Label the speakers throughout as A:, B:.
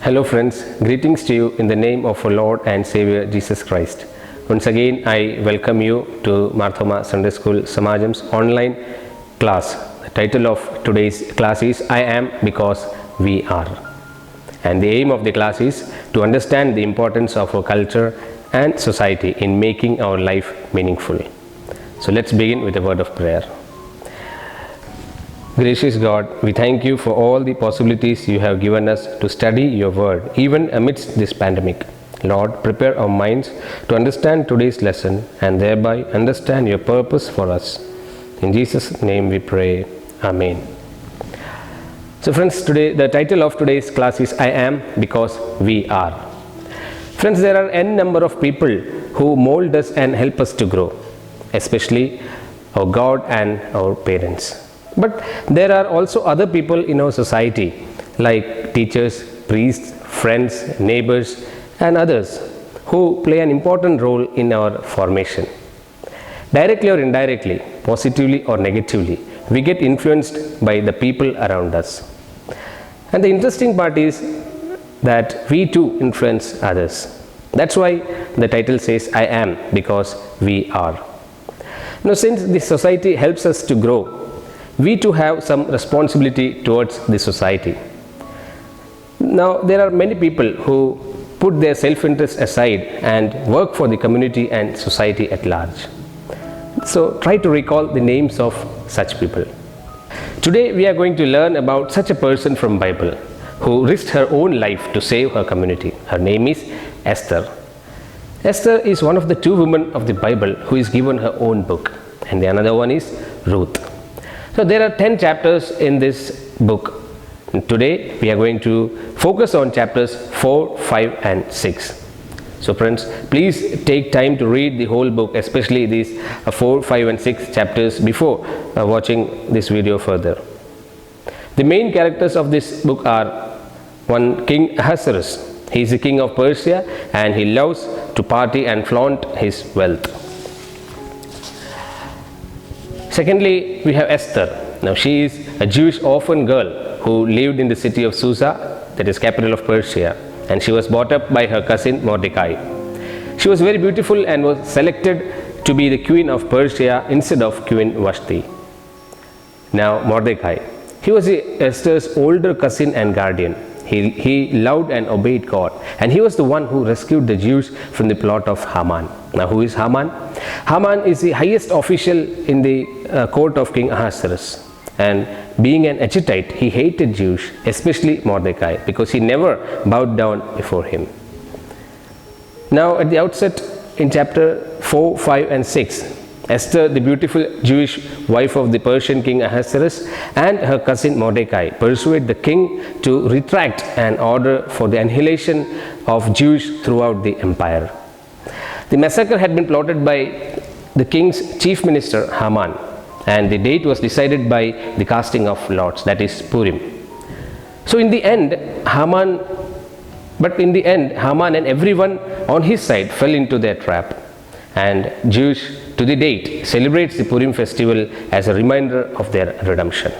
A: Hello friends, greetings to you in the name of our Lord and Savior Jesus Christ. Once again I welcome you to Marthoma Sunday School Samajam's online class. The title of today's class is I Am Because We Are. And the aim of the class is to understand the importance of our culture and society in making our life meaningful. So let's begin with a word of prayer. Gracious God, we thank you for all the possibilities you have given us to study your word, even amidst this pandemic. Lord, prepare our minds to understand today's lesson and thereby understand your purpose for us. In Jesus' name we pray. Amen. So friends, today the title of today's class is I Am Because We Are. Friends, there are n number of people who mold us and help us to grow, especially our God and our parents. But there are also other people in our society like teachers, priests, friends, neighbors and others who play an important role in our formation. Directly or indirectly, positively or negatively, we get influenced by the people around us. And the interesting part is that we too influence others. That's why the title says I am because we are. Now, since the society helps us to grow, we too have some responsibility towards the society. Now, there are many people who put their self-interest aside and work for the community and society at large. So, try to recall the names of such people. Today, we are going to learn about such a person from Bible who risked her own life to save her community. Her name is Esther. Esther is one of the two women of the Bible who is given her own book, and the another one is Ruth. So there are 10 chapters in this book. And today we are going to focus on chapters 4, 5 and 6. So friends, please take time to read the whole book, especially these 4, 5 and 6 chapters before watching this video further. The main characters of this book are one, King Ahasuerus. He is the king of Persia and he loves to party and flaunt his wealth. Secondly, we have Esther. Now she is a Jewish orphan girl who lived in the city of Susa, that is capital of Persia, and she was brought up by her cousin Mordecai. She was very beautiful and was selected to be the queen of Persia instead of Queen Vashti. Now Mordecai, he was Esther's older cousin and guardian. He loved and obeyed God, and he was the one who rescued the Jews from the plot of Haman. Now who is Haman? Haman is the highest official in the court of King Ahasuerus, and being an Agitite, he hated Jews, especially Mordecai, because he never bowed down before him. Now at the outset in chapter 4, 5 and 6, Esther, the beautiful Jewish wife of the Persian king Ahasuerus, and her cousin Mordecai persuade the king to retract an order for the annihilation of Jews throughout the empire. The massacre had been plotted by the king's chief minister Haman, and the date was decided by the casting of lots, that is Purim. So in the end, Haman and everyone on his side fell into their trap, and Jews to the date celebrates the Purim festival as a reminder of their redemption.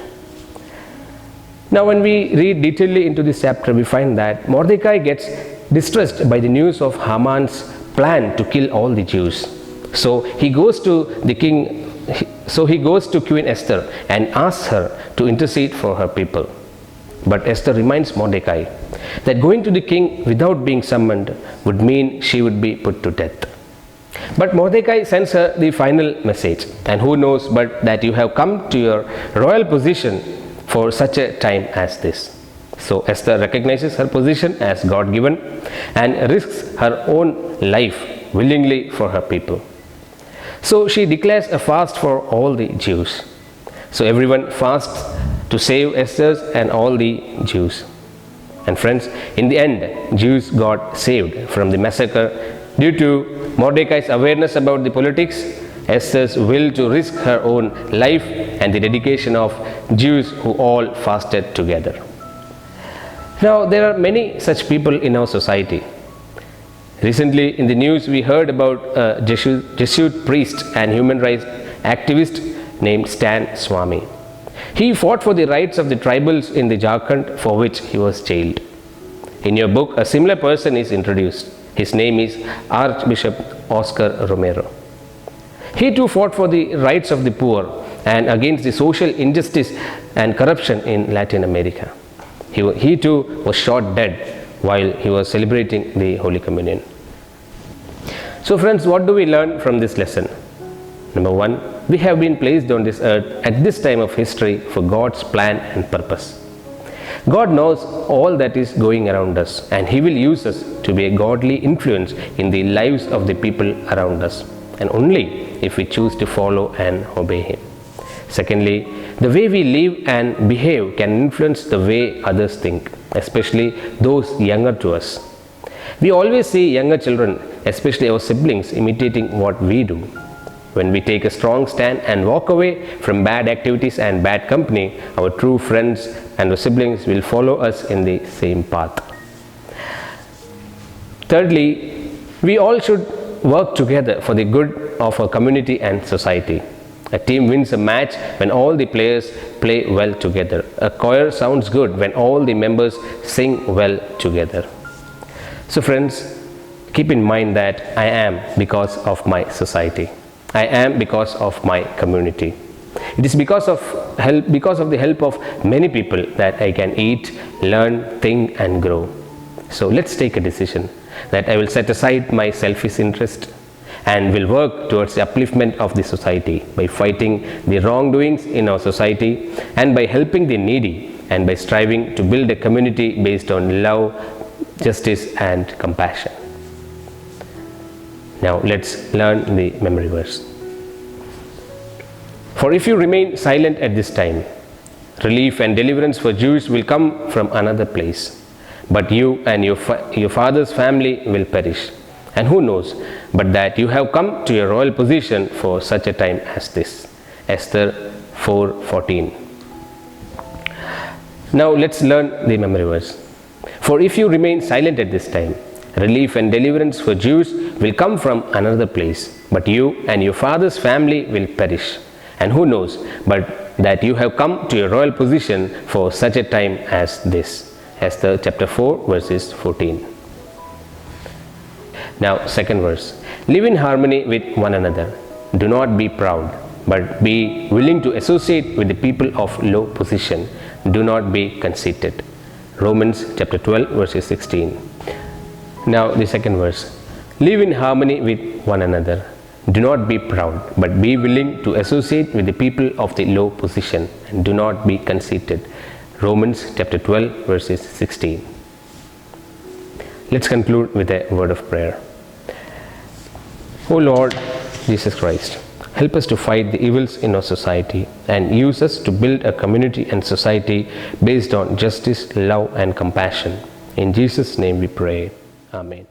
A: Now when we read detailedly into this chapter, we find that Mordecai gets distressed by the news of Haman's plan to kill all the Jews. So he goes to Queen Esther and asks her to intercede for her people. But Esther reminds Mordecai that going to the king without being summoned would mean she would be put to death. But Mordecai sends her the final message, and who knows but that you have come to your royal position for such a time as this. So Esther recognizes her position as God-given and risks her own life willingly for her people. So she declares a fast for all the Jews. So everyone fasts to save Esther and all the Jews. And friends, in the end, Jews got saved from the massacre due to Mordecai's awareness about the politics, Esther's will to risk her own life, and the dedication of Jews who all fasted together. Now there are many such people in our society. Recently in the news we heard about a Jesuit priest and human rights activist named Stan Swami. He fought for the rights of the tribals in the Jharkhand, for which he was jailed. In your book, a similar person is introduced. His name is Archbishop Oscar Romero. He too fought for the rights of the poor and against the social injustice and corruption in Latin America. He too was shot dead while he was celebrating the Holy Communion. So friends, what do we learn from this lesson? Number one, we have been placed on this earth at this time of history for God's plan and purpose. God knows all that is going around us, and He will use us to be a godly influence in the lives of the people around us, and only if we choose to follow and obey Him. Secondly, the way we live and behave can influence the way others think, especially those younger to us. We always see younger children, especially our siblings, imitating what we do. When we take a strong stand and walk away from bad activities and bad company, our true friends and our siblings will follow us in the same path. Thirdly, we all should work together for the good of our community and society. A team wins a match when all the players play well together. A choir sounds good when all the members sing well together. So friends, keep in mind that I am because of my society. I am because of my community. It is because of the help of many people that I can eat, learn, think and grow. So let's take a decision that I will set aside my selfish interest and will work towards the upliftment of the society by fighting the wrongdoings in our society and by helping the needy and by striving to build a community based on love, justice and compassion. Now let's learn the memory verse. For if you remain silent at this time, relief and deliverance for Jews will come from another place, but you and your father's family will perish. And who knows but that you have come to your royal position for such a time as this. Esther 4:14. Now let's learn the memory verse. For if you remain silent at this time, relief and deliverance for Jews will come from another place, but you and your father's family will perish. And who knows but that you have come to your royal position for such a time as this. Esther chapter 4 verses 14. Now second verse. Live in harmony with one another. Do not be proud, but be willing to associate with the people of low position. Do not be conceited. Romans chapter 12 verses 16. Now the second verse. Live in harmony with one another. Do not be proud, but be willing to associate with the people of the low position, and do not be conceited. Romans chapter 12 verses 16. Let's conclude with a word of prayer. O Lord Jesus Christ, help us to fight the evils in our society and use us to build a community and society based on justice, love and compassion. In Jesus' name we pray. Amen.